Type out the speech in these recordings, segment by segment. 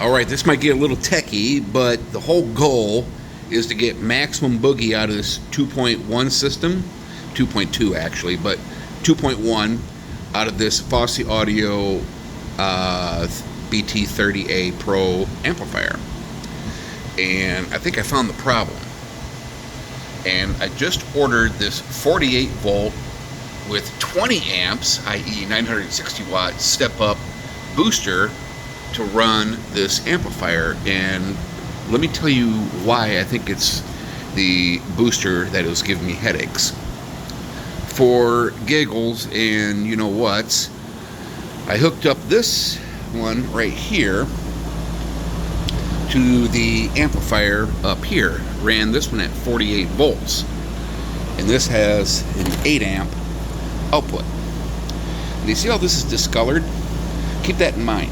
Alright, this might get a little techie, but the whole goal is to get maximum boogie out of this 2.1 system. 2.2 actually, but 2.1 out of this Fosi Audio BT30A Pro amplifier. And I think I found the problem. And I just ordered this 48 volt with 20 amps, i.e. 960 watt step up booster to run this amplifier. And let me tell you why I think it's the booster that was giving me headaches. For giggles and you know what's, I hooked up this one right here to the amplifier up here. Ran this one at 48 volts, and this has an 8 amp output. And you see how this is discolored? Keep that in mind.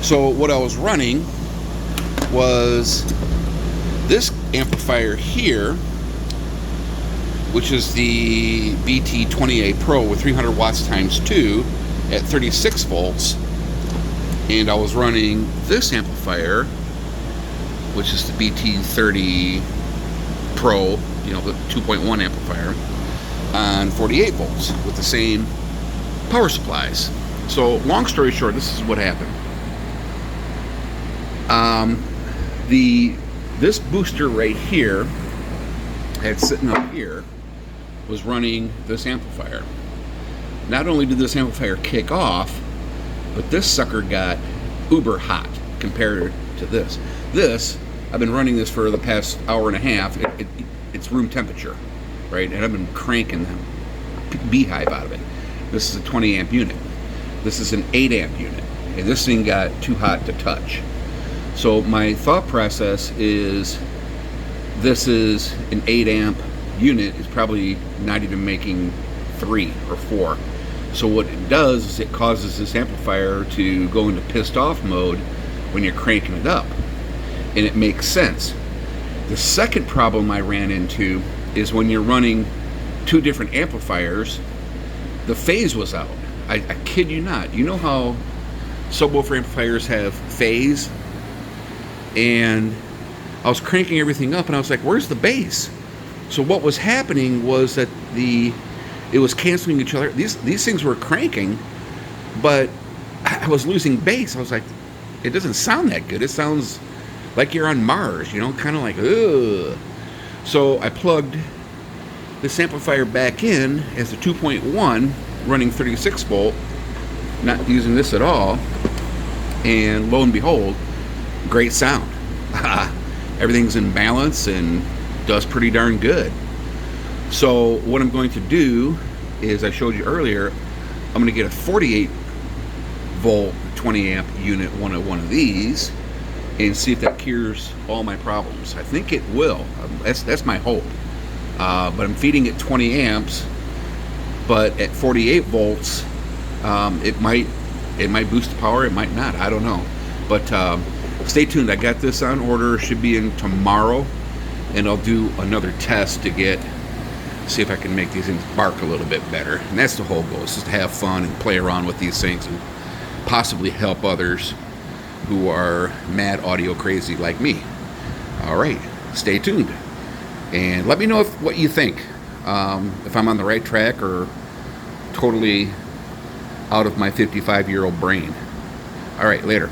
So what I was running was this amplifier here, which is the BT30A Pro with 300 watts times 2 at 36 volts. And I was running this amplifier, which is the BT30 Pro, you know, the 2.1 amplifier, on 48 volts with the same power supplies. So long story short, this is what happened. This booster right here, had sitting up here, was running this amplifier. Not only did this amplifier kick off, but this sucker got uber hot compared to this. I've been running this for the past hour and a half. It's room temperature, right? And I've been cranking the beehive out of it. This is a 20 amp unit. This is an 8 amp unit. And this thing got too hot to touch. So my thought process is, this is an 8 amp unit. It's probably not even making 3 or 4. So what it does is it causes this amplifier to go into pissed off mode when you're cranking it up. And it makes sense. The second problem I ran into is when you're running 2 different amplifiers, the phase was out. I kid you not. You know how subwoofer amplifiers have phase? And I was cranking everything up and I was like, where's the bass? So what was happening was that it was canceling each other. These things were cranking, but I was losing bass. I was like, it doesn't sound that good. It sounds like you're on Mars, you know, kind of like, ugh. So I plugged this amplifier back in as a 2.1, running 36 volt, not using this at all, and lo and behold, great sound. Everything's in balance and does pretty darn good. So what I'm going to do is, I showed you earlier, I'm going to get a 48 volt 20 amp unit, one of these, and see if that cures all my problems. I think it will. That's my hope. But I'm feeding it 20 amps, but at 48 volts, it might boost the power. It might not. I don't know. But stay tuned. I got this on order. Should be in tomorrow, and I'll do another test to see if I can make these things bark a little bit better. And that's the whole goal, is just to have fun and play around with these things and possibly help others who are mad audio crazy like me. All right, stay tuned and let me know what you think, if I'm on the right track or totally out of my 55-year-old brain. All right, later.